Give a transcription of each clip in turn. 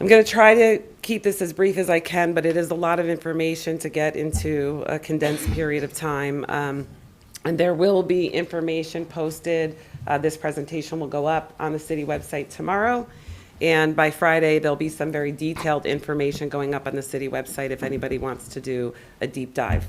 I'm going to try to keep this as brief as I can, but it is a lot of information to get into a condensed period of time. And there will be information posted. This presentation will go up on the city website tomorrow. And by Friday, there'll be some very detailed information going up on the city website if anybody wants to do a deep dive.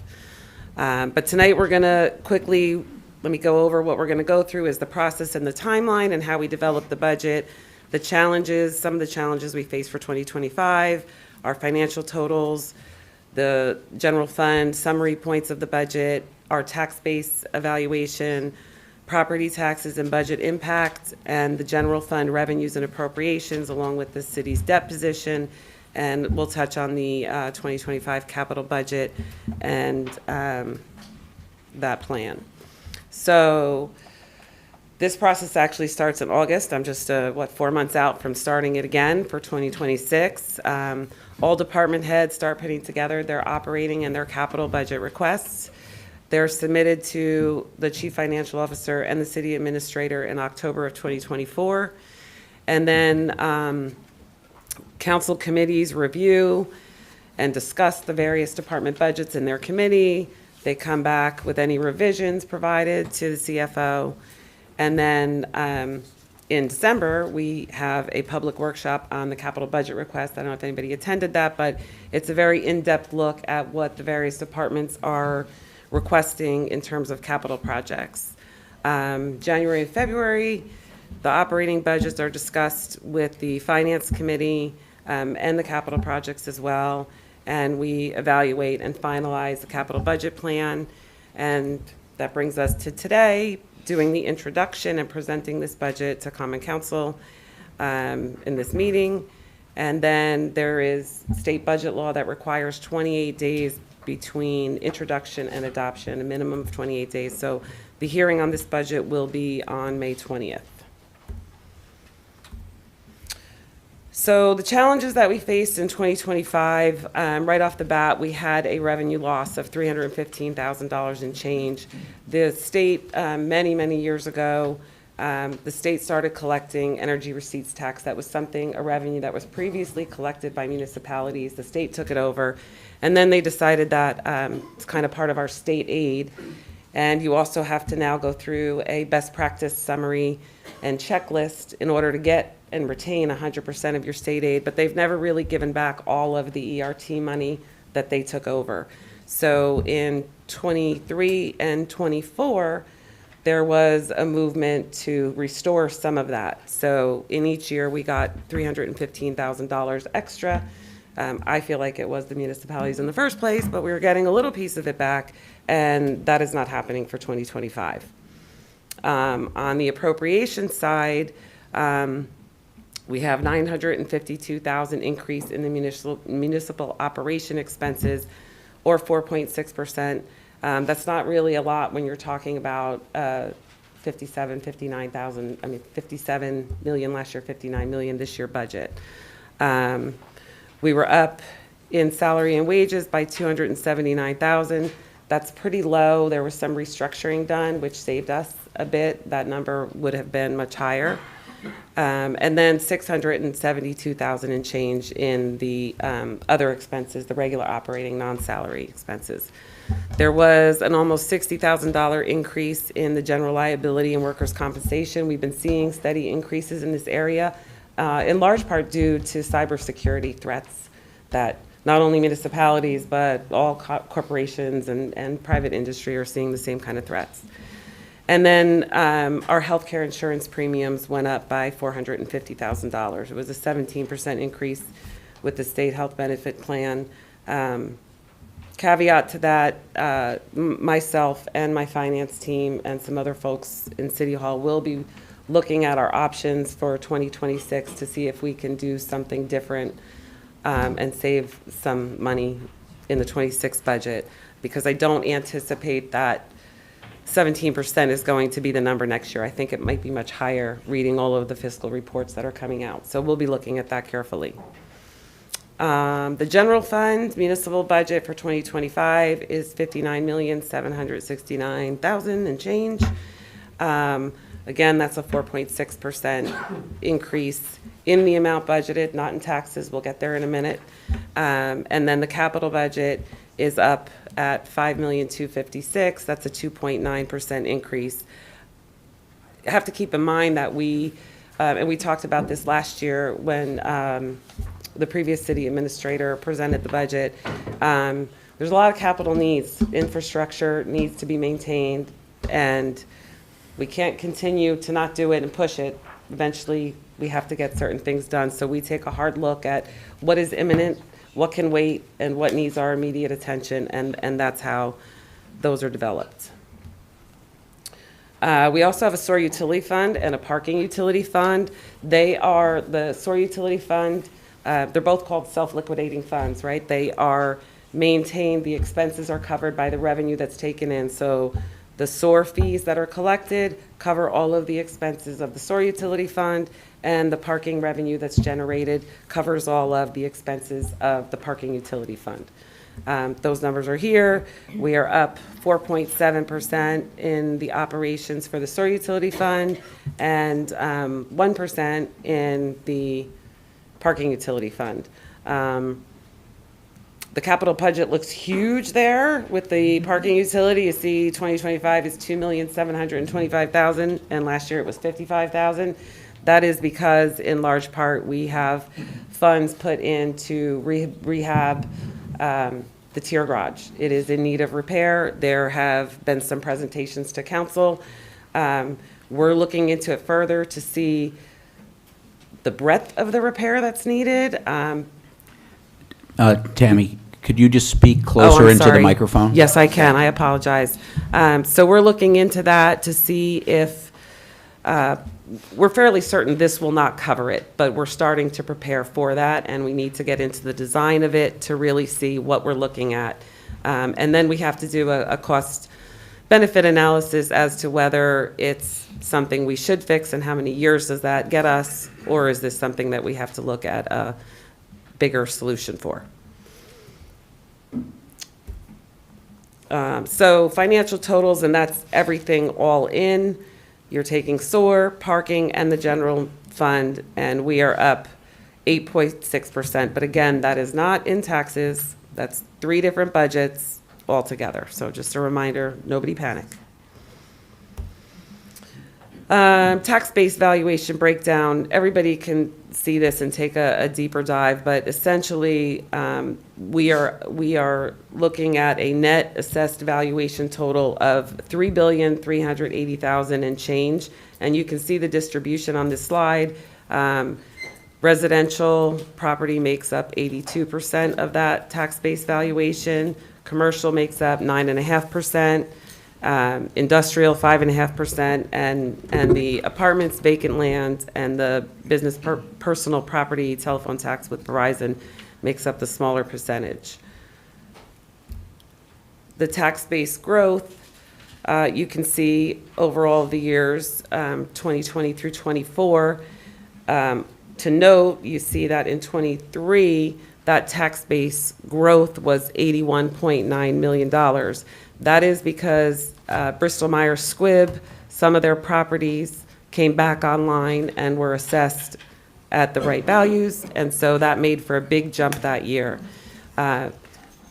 But tonight we're going to quickly, let me go over what we're going to go through is the process and the timeline and how we develop the budget, the challenges, some of the challenges we face for 2025, our financial totals, the general fund summary points of the budget, our tax base evaluation, property taxes and budget impact, and the general fund revenues and appropriations, along with the city's debt position. And we'll touch on the 2025 capital budget and that plan. So this process actually starts in August. I'm just, 4 months out from starting it again for 2026. All department heads start putting together their operating and their capital budget requests. They're submitted to the chief financial officer and the city administrator in October of 2024. And then council committees review and discuss the various department budgets in their committee. They come back with any revisions provided to the CFO. And then in December, we have a public workshop on the capital budget request. I don't know if anybody attended that, but it's a very in-depth look at what the various departments are requesting in terms of capital projects. January and February, the operating budgets are discussed with the finance committee and the capital projects as well. And we evaluate and finalize the capital budget plan. And that brings us to today, doing the introduction and presenting this budget to Common Council in this meeting. And then there is state budget law that requires 28 days between introduction and adoption, a minimum of 28 days. So the hearing on this budget will be on May 20th. So the challenges that we faced in 2025, right off the bat, we had a revenue loss of $315,000 in change. The state, many years ago, the state started collecting energy receipts tax. That was a revenue that was previously collected by municipalities. The state took it over, and then they decided that it's kind of part of our state aid. And you also have to now go through a best practice summary and checklist in order to get and retain 100% of your state aid, but they've never really given back all of the ERT money that they took over. So in 23 and 24, there was a movement to restore some of that. So in each year, we got $315,000 extra. I feel like it was the municipalities in the first place, but we were getting a little piece of it back, and that is not happening for 2025. On the appropriation side, we have $952,000 increase in the municipal operation expenses, or 4.6%. That's not really a lot when you're talking about 59,000. I mean, 57 million last year, 59 million this year budget. We were up in salary and wages by 279,000. That's pretty low. There was some restructuring done, which saved us a bit. That number would have been much higher. And then 672,000 and change in the other expenses, the regular operating non-salary expenses. There was an almost $60,000 increase in the general liability and workers' compensation. We've been seeing steady increases in this area, in large part due to cybersecurity threats that not only municipalities, but all corporations and private industry are seeing the same kind of threats. And then our healthcare insurance premiums went up by $450,000. It was a 17% increase with the state health benefit plan. Caveat to that, myself and my finance team and some other folks in City Hall will be looking at our options for 2026 to see if we can do something different and save some money in the 26 budget, because I don't anticipate that 17% is going to be the number next year. I think it might be much higher, reading all of the fiscal reports that are coming out. So we'll be looking at that carefully. The general fund municipal budget for 2025 is $59,769,000 and change. Again, that's a 4.6% increase in the amount budgeted, not in taxes. We'll get there in a minute. And then the capital budget is up at $5,256,000. That's a 2.9% increase. Have to keep in mind that and we talked about this last year when the previous city administrator presented the budget. There's a lot of capital needs. Infrastructure needs to be maintained, and we can't continue to not do it and push it. Eventually, we have to get certain things done. So we take a hard look at what is imminent, what can wait, and what needs our immediate attention, and that's how those are developed. We also have a sewer utility fund and a parking utility fund. The sewer utility fund, they're both called self-liquidating funds, right? They are maintained, the expenses are covered by the revenue that's taken in. So the sewer fees that are collected cover all of the expenses of the sewer utility fund, and the parking revenue that's generated covers all of the expenses of the parking utility fund. Those numbers are here. We are up 4.7% in the operations for the sewer utility fund and 1% in the parking utility fund. The capital budget looks huge there with the parking utility. You see 2025 is $2,725,000, and last year it was $55,000. That is because in large part we have funds put into rehab the tier garage. It is in need of repair. There have been some presentations to council. We're looking into it further to see the breadth of the repair that's needed. Tammy, could you just speak closer into the microphone? Yes, I can. I apologize. So we're looking into that to see if, we're fairly certain this will not cover it, but we're starting to prepare for that, and we need to get into the design of it to really see what we're looking at. And then we have to do a cost-benefit analysis as to whether it's something we should fix and how many years does that get us, or is this something that we have to look at a bigger solution for. So financial totals, and that's everything all in. You're taking sewer, parking, and the general fund, and we are up 8.6%. But again, that is not in taxes. That's 3 different budgets altogether. So just a reminder, nobody panic. Tax base valuation breakdown. Everybody can see this and take a deeper dive, but essentially we are looking at a net assessed valuation total of $3,380,000 and change, and you can see the distribution on this slide. Residential property makes up 82% of that tax base valuation. Commercial makes up 9.5%. Industrial 5.5%, and the apartments, vacant land, and the business personal property telephone tax with Verizon makes up the smaller percentage. The tax base growth, you can see overall the years 2020 through 24. To note, you see that in 23, that tax base growth was $81.9 million. That is because Bristol Myers Squibb, some of their properties came back online and were assessed at the right values, and so that made for a big jump that year.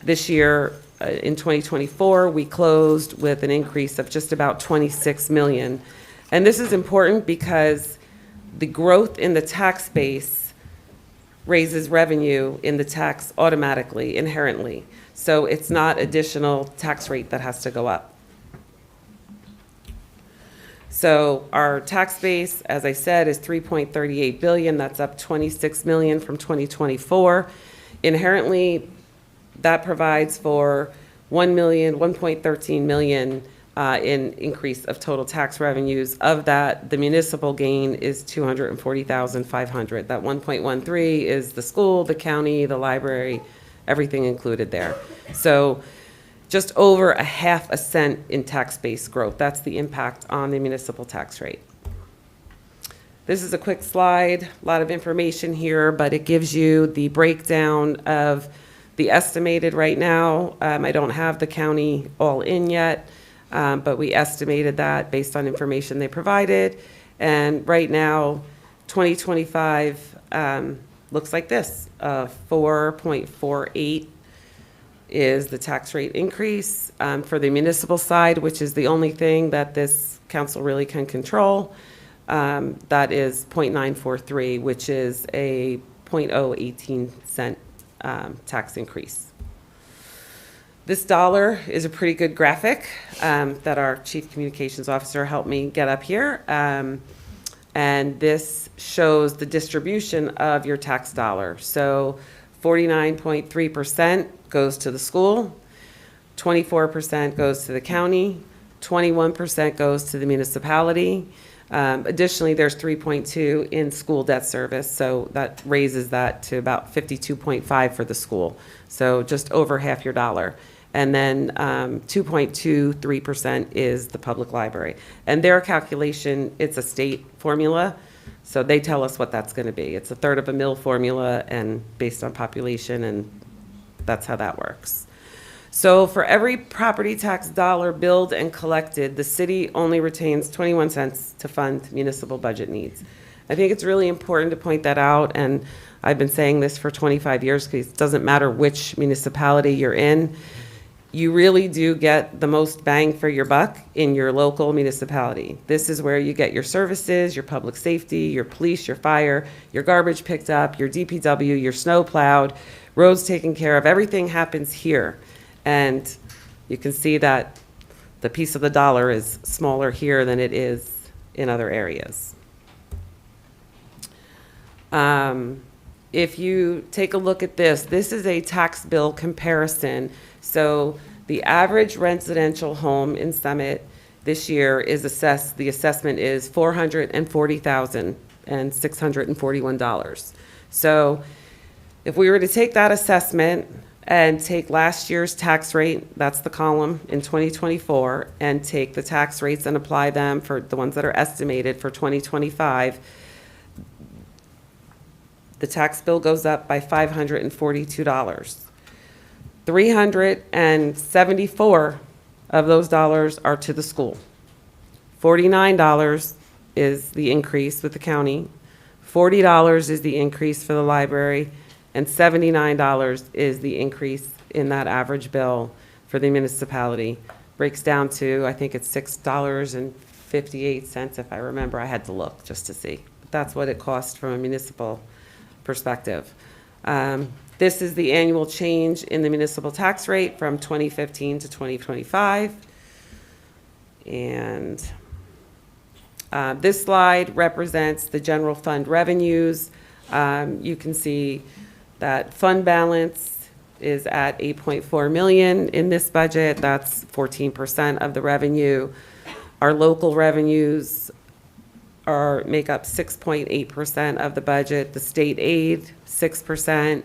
This year, in 2024, we closed with an increase of just about $26 million. And this is important because the growth in the tax base raises revenue in the tax automatically, inherently. So it's not additional tax rate that has to go up. So our tax base, as I said, is $3.38 billion. That's up $26 million from 2024. Inherently, that provides for $1.13 million in increase of total tax revenues. Of that, the municipal gain is $240,500. That 1.13 is the school, the county, the library, everything included there. So just over 0.5 cent in tax base growth. That's the impact on the municipal tax rate. This is a quick slide, a lot of information here, but it gives you the breakdown of the estimated right now. I don't have the county all in yet, but we estimated that based on information they provided. And right now, 2025 looks like this. 4.48 is the tax rate increase. For the municipal side, which is the only thing that this council really can control, that is 0.943, which is a 0.018 cent tax increase. This dollar is a pretty good graphic that our Chief Communications Officer helped me get up here. And this shows the distribution of your tax dollar. So 49.3% goes to the school, 24% goes to the county, 21% goes to the municipality. Additionally, there's 3.2 in school debt service, so that raises that to about 52.5 for the school. So just over half your dollar. And then 2.23% is the public library. And their calculation, it's a state formula, so they tell us what that's going to be. It's a third of a mil formula and based on population, and that's how that works. So for every property tax dollar billed and collected, the city only retains 21 cents to fund municipal budget needs. I think it's really important to point that out, and I've been saying this for 25 years because it doesn't matter which municipality you're in. You really do get the most bang for your buck in your local municipality. This is where you get your services, your public safety, your police, your fire, your garbage picked up, your DPW, your snow plowed, roads taken care of. Everything happens here. And you can see that the piece of the dollar is smaller here than it is in other areas. If you take a look at this, this is a tax bill comparison. So the average residential home in Summit this year is assessed, the assessment is $440,641. So if we were to take that assessment and take last year's tax rate, that's the column in 2024, and take the tax rates and apply them for the ones that are estimated for 2025, the tax bill goes up by $542. 374 of those dollars are to the school. $49 is the increase with the county. $40 is the increase for the library, and $79 is the increase in that average bill for the municipality. Breaks down to, I think it's $6.58, if I remember. I had to look just to see. But that's what it costs from a municipal perspective. This is the annual change in the municipal tax rate from 2015 to 2025. And this slide represents the general fund revenues. You can see that fund balance is at 8.4 million in this budget. That's 14% of the revenue. Our local revenues make up 6.8% of the budget. The state aid, 6%.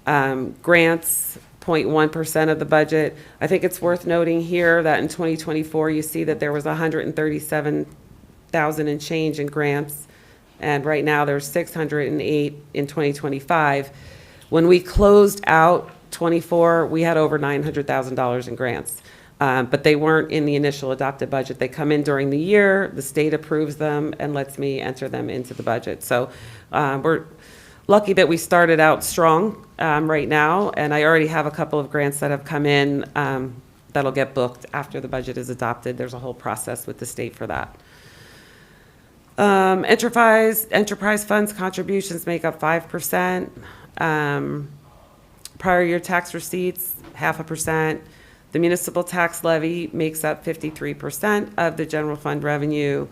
Grants, 0.1% of the budget. I think it's worth noting here that in 2024, you see that there was 137,000 and change in grants, and right now there's 608 in 2025. When we closed out 24, we had over $900,000 in grants, but they weren't in the initial adopted budget. They come in during the year, the state approves them and lets me enter them into the budget. So we're lucky that we started out strong right now, and I already have a couple of grants that have come in that'll get booked after the budget is adopted. There's a whole process with the state for that. Enterprise funds contributions make up 5%. Prior year tax receipts, 0.5%. The municipal tax levy makes up 53% of the general fund revenue.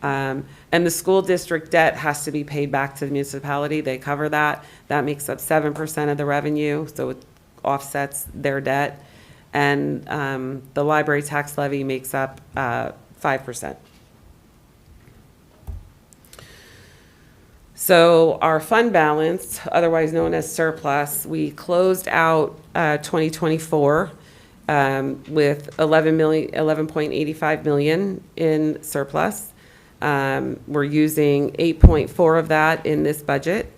And the school district debt has to be paid back to the municipality. They cover that. That makes up 7% of the revenue, so it offsets their debt. And the library tax levy makes up 5%. So our fund balance, otherwise known as surplus, we closed out 2024 with 11.85 million in surplus. We're using 8.4 of that in this budget,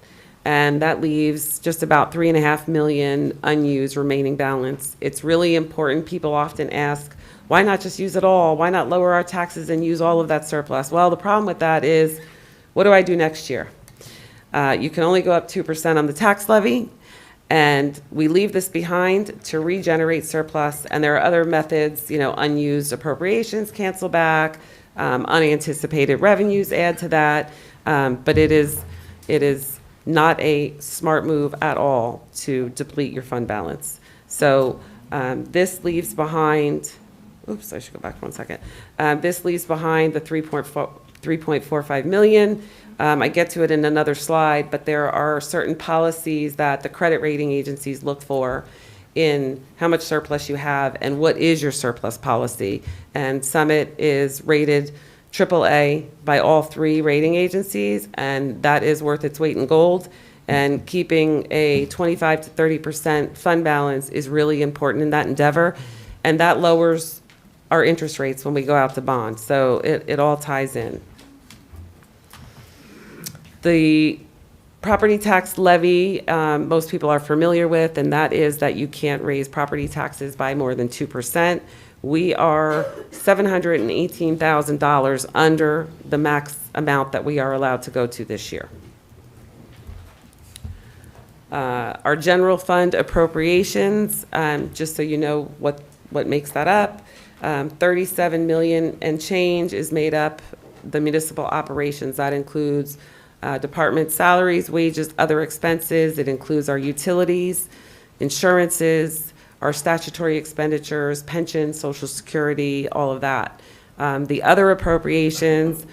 and that leaves just about 3.5 million unused remaining balance. It's really important. People often ask, why not just use it all? Why not lower our taxes and use all of that surplus? Well, the problem with that is, what do I do next year? You can only go up 2% on the tax levy, and we leave this behind to regenerate surplus. And there are other methods, unused appropriations, cancel back, unanticipated revenues add to that. But it is not a smart move at all to deplete your fund balance. So this leaves behind, oops, I should go back 1 second. This leaves behind the 3.45 million. I get to it in another slide, but there are certain policies that the credit rating agencies look for in how much surplus you have and what is your surplus policy. And Summit is rated AAA by all 3 rating agencies, and that is worth its weight in gold. And keeping a 25 to 30% fund balance is really important in that endeavor, and that lowers our interest rates when we go out to bond. So it all ties in. The property tax levy, most people are familiar with, and that is that you can't raise property taxes by more than 2%. We are $718,000 under the max amount that we are allowed to go to this year. Our general fund appropriations, just so you know what makes that up, 37 million and change is made up the municipal operations. That includes department salaries, wages, other expenses. It includes our utilities, insurances, our statutory expenditures, pensions, Social Security, all of that. The other appropriations,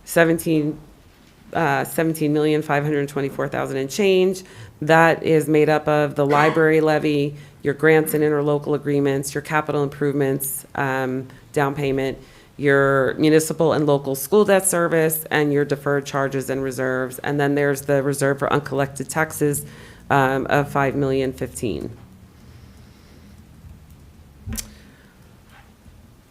17,524,000 and change. That is made up of the library levy, your grants and interlocal agreements, your capital improvements, down payment, your municipal and local school debt service, and your deferred charges and reserves. And then there's the reserve for uncollected taxes of $5,015,000.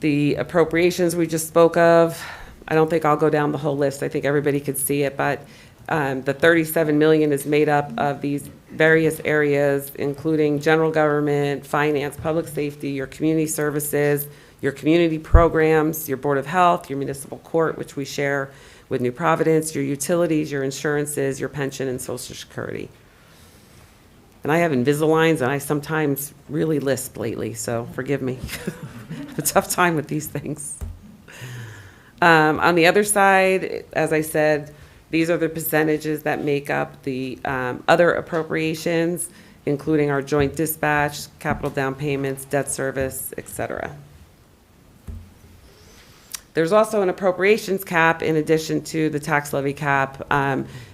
The appropriations we just spoke of, I don't think I'll go down the whole list. I think everybody could see it, but the 37 million is made up of these various areas, including general government, finance, public safety, your community services, your community programs, your Board of Health, your municipal court, which we share with New Providence, your utilities, your insurances, your pension, and Social Security. And I have Invisaligns, and I sometimes really lisp lately, so forgive me. I have a tough time with these things. On the other side, as I said, these are the percentages that make up the other appropriations, including our joint dispatch, capital down payments, debt service, etc. There's also an appropriations cap in addition to the tax levy cap.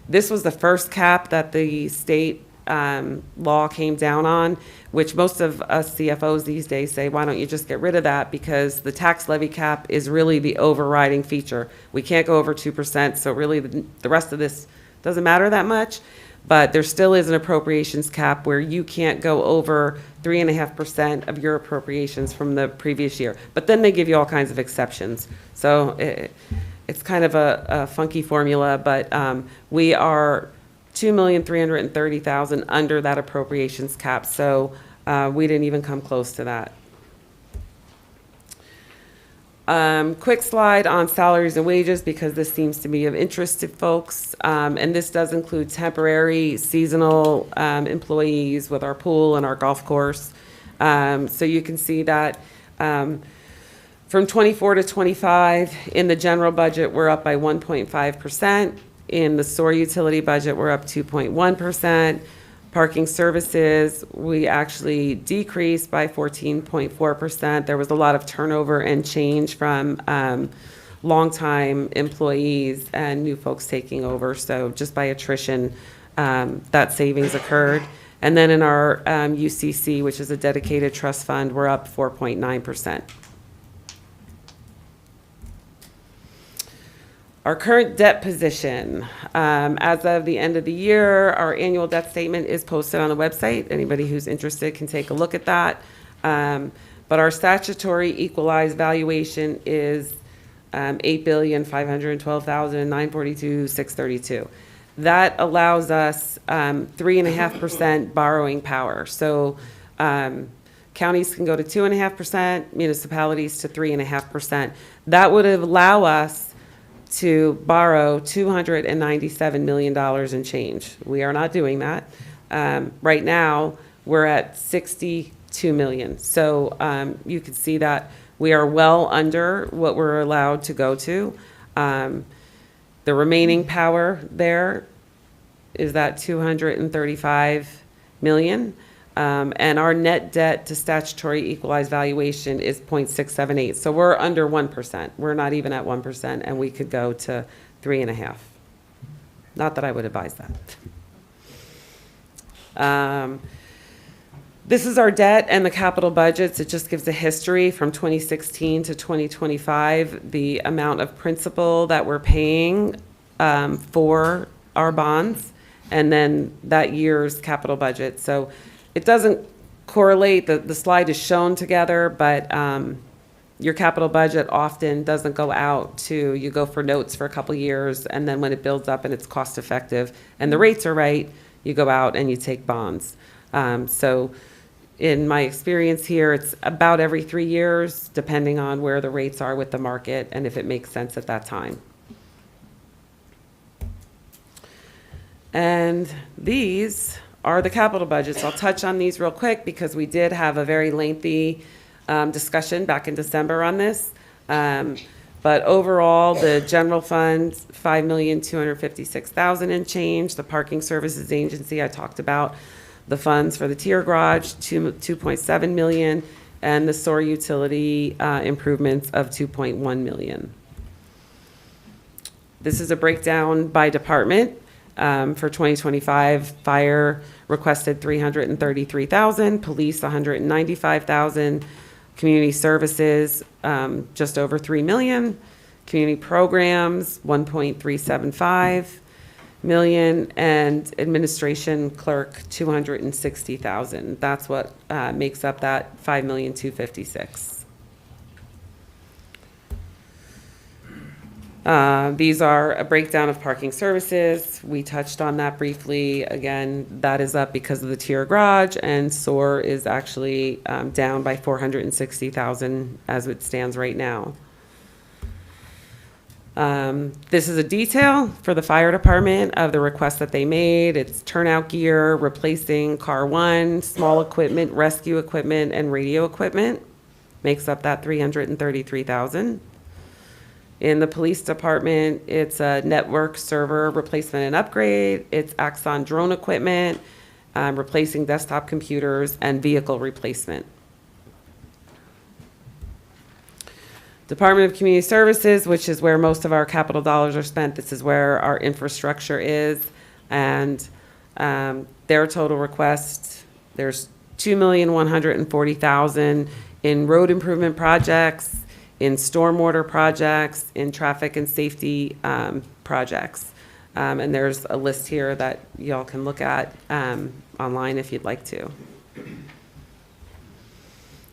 This was the first cap that the state law came down on, which most of us CFOs these days say, why don't you just get rid of that? Because the tax levy cap is really the overriding feature. We can't go over 2%, so really the rest of this doesn't matter that much. But there still is an appropriations cap where you can't go over 3.5% of your appropriations from the previous year. But then they give you all kinds of exceptions. So it's kind of a funky formula, but we are $2,330,000 under that appropriations cap, so we didn't even come close to that. Quick slide on salaries and wages, because this seems to be of interest to folks, and this does include temporary, seasonal employees with our pool and our golf course. So you can see that from 24 to 25, in the general budget, we're up by 1.5%. In the sewer utility budget, we're up 2.1%. Parking services, we actually decreased by 14.4%. There was a lot of turnover and change from longtime employees and new folks taking over. So just by attrition, that savings occurred. And then in our UCC, which is a dedicated trust fund, we're up 4.9%. Our current debt position, as of the end of the year, our annual debt statement is posted on the website. Anybody who's interested can take a look at that. But our statutory equalized valuation is $8,512,942,632. That allows us 3.5% borrowing power. So counties can go to 2.5%, municipalities to 3.5%. That would allow us to borrow $297 million in change. We are not doing that. Right now, we're at 62 million. So you can see that we are well under what we're allowed to go to. The remaining power there is that 235 million. And our net debt to statutory equalized valuation is 0.678. So we're under 1%. We're not even at 1%, and we could go to 3.5. Not that I would advise that. This is our debt and the capital budgets. It just gives a history from 2016 to 2025, the amount of principal that we're paying for our bonds, and then that year's capital budget. So it doesn't correlate, the slide is shown together, but your capital budget often doesn't go out to, you go for notes for a couple years, and then when it builds up and it's cost effective and the rates are right, you go out and you take bonds. So in my experience here, it's about every 3 years, depending on where the rates are with the market and if it makes sense at that time. And these are the capital budgets. I'll touch on these real quick because we did have a very lengthy discussion back in December on this. But overall, the general fund, $5,256,000 and change. The parking services agency, I talked about the funds for the tier garage, $2.7 million, and the SOAR utility improvements of $2.1 million. This is a breakdown by department. For 2025, fire requested $333,000, police $195,000, community services just over $3 million, community programs $1.375 million, and administration clerk $260,000. That's what makes up that $5,256,000. These are a breakdown of parking services. We touched on that briefly. Again, that is up because of the tier garage, and SOAR is actually down by $460,000 as it stands right now. This is a detail for the fire department of the request that they made. It's turnout gear, replacing car 1, small equipment, rescue equipment, and radio equipment. Makes up that $333,000. In the police department, it's a network server replacement and upgrade. It's Axon drone equipment, replacing desktop computers, and vehicle replacement. Department of Community Services, which is where most of our capital dollars are spent. This is where our infrastructure is. And their total request, there's $2,140,000 in road improvement projects, in stormwater projects, in traffic and safety projects. And there's a list here that y'all can look at online if you'd like to.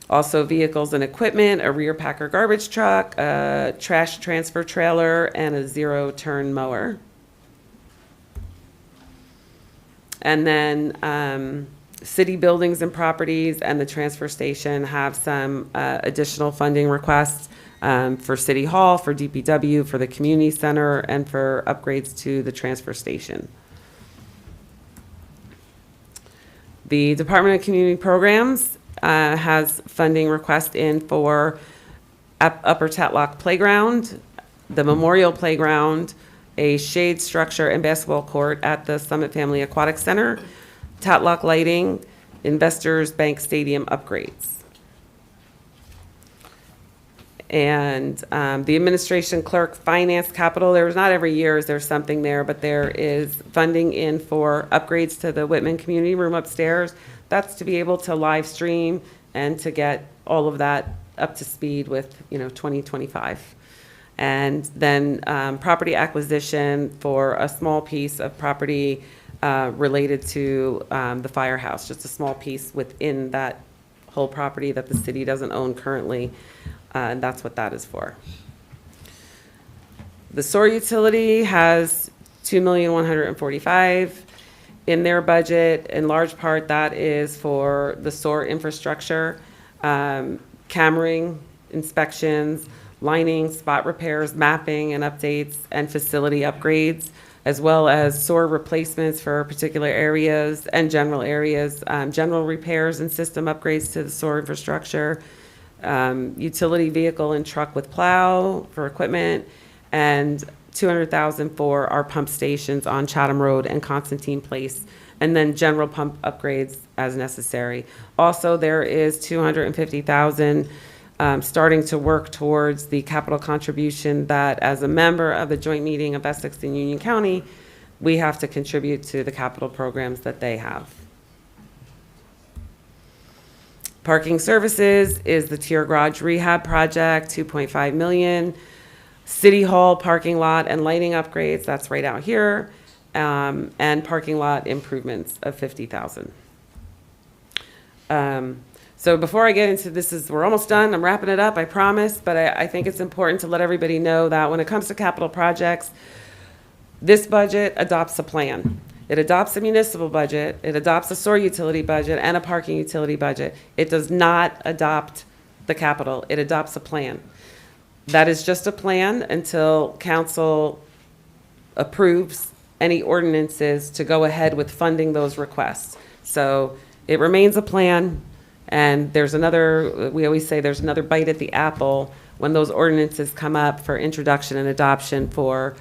Also vehicles and equipment, a rear packer garbage truck, a trash transfer trailer, and a zero-turn mower. And then city buildings and properties and the transfer station have some additional funding requests for City Hall, for DPW, for the community center, and for upgrades to the transfer station. The Department of Community Programs has funding request in for Upper Tatlock Playground, the Memorial Playground, a shade structure and basketball court at the Summit Family Aquatic Center, Tatlock lighting, Investors Bank Stadium upgrades. And the administration clerk finance capital, there's not every year there's something there, but there is funding in for upgrades to the Whitman community room upstairs. That's to be able to live stream and to get all of that up to speed with 2025. And then property acquisition for a small piece of property related to the firehouse, just a small piece within that whole property that the city doesn't own currently. And that's what that is for. The SOAR utility has $2,145,000 in their budget. In large part, that is for the SOAR infrastructure, cammering, inspections, lining, spot repairs, mapping and updates, and facility upgrades, as well as sewer replacements for particular areas and general areas, general repairs and system upgrades to the sewer infrastructure, utility vehicle and truck with plow for equipment, and $200,000 for our pump stations on Chatham Road and Constantine Place, and then general pump upgrades as necessary. Also, there is $250,000 starting to work towards the capital contribution that, as a member of the joint meeting of Essex and Union County, we have to contribute to the capital programs that they have. Parking services is the tier garage rehab project, $2.5 million. City Hall parking lot and lighting upgrades, that's right out here, and parking lot improvements of $50,000. So before I get into this, we're almost done. I'm wrapping it up, I promise. But I think it's important to let everybody know that when it comes to capital projects, this budget adopts a plan. It adopts a municipal budget, it adopts a sewer utility budget, and a parking utility budget. It does not adopt the capital. It adopts a plan. That is just a plan until council approves any ordinances to go ahead with funding those requests. So it remains a plan. And there's another, we always say there's another bite at the apple when those ordinances come up for introduction and adoption for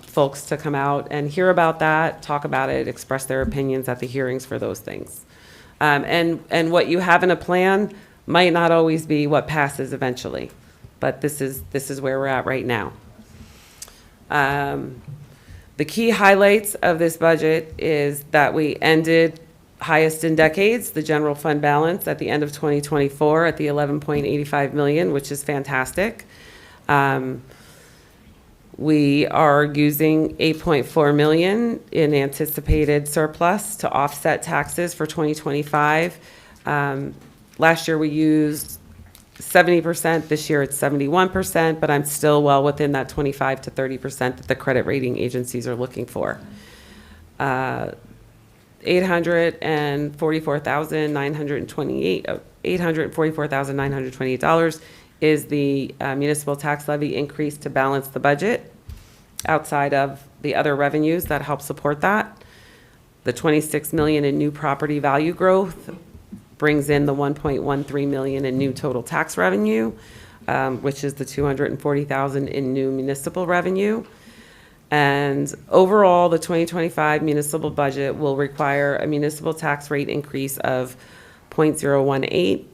folks to come out and hear about that, talk about it, express their opinions at the hearings for those things. And what you have in a plan might not always be what passes eventually, but this is where we're at right now. The key highlights of this budget is that we ended highest in decades, the general fund balance at the end of 2024 at the 11.85 million, which is fantastic. We are using 8.4 million in anticipated surplus to offset taxes for 2025. Last year we used 70%, this year it's 71%, but I'm still well within that 25 to 30% that the credit rating agencies are looking for. $844,928 is the municipal tax levy increase to balance the budget outside of the other revenues that help support that. The 26 million in new property value growth brings in the 1.13 million in new total tax revenue, which is the 240,000 in new municipal revenue. And overall, the 2025 municipal budget will require a municipal tax rate increase of 0.018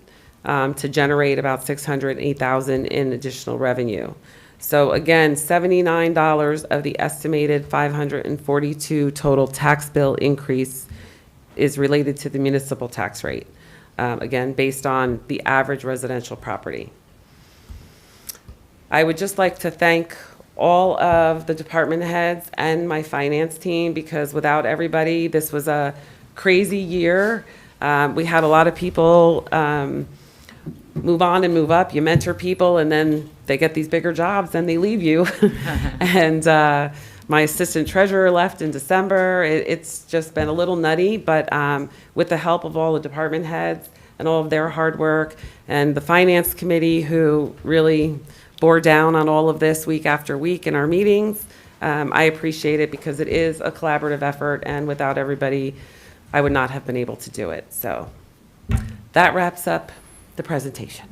to generate about 608,000 in additional revenue. So again, $79 of the estimated 542 total tax bill increase is related to the municipal tax rate. Again, based on the average residential property. I would just like to thank all of the department heads and my finance team, because without everybody, this was a crazy year. We had a lot of people move on and move up. You mentor people and then they get these bigger jobs and they leave you. And my assistant treasurer left in December. It's just been a little nutty, but with the help of all the department heads and all of their hard work, and the finance committee who really bore down on all of this week after week in our meetings. I appreciate it because it is a collaborative effort, and without everybody, I would not have been able to do it. So that wraps up the presentation.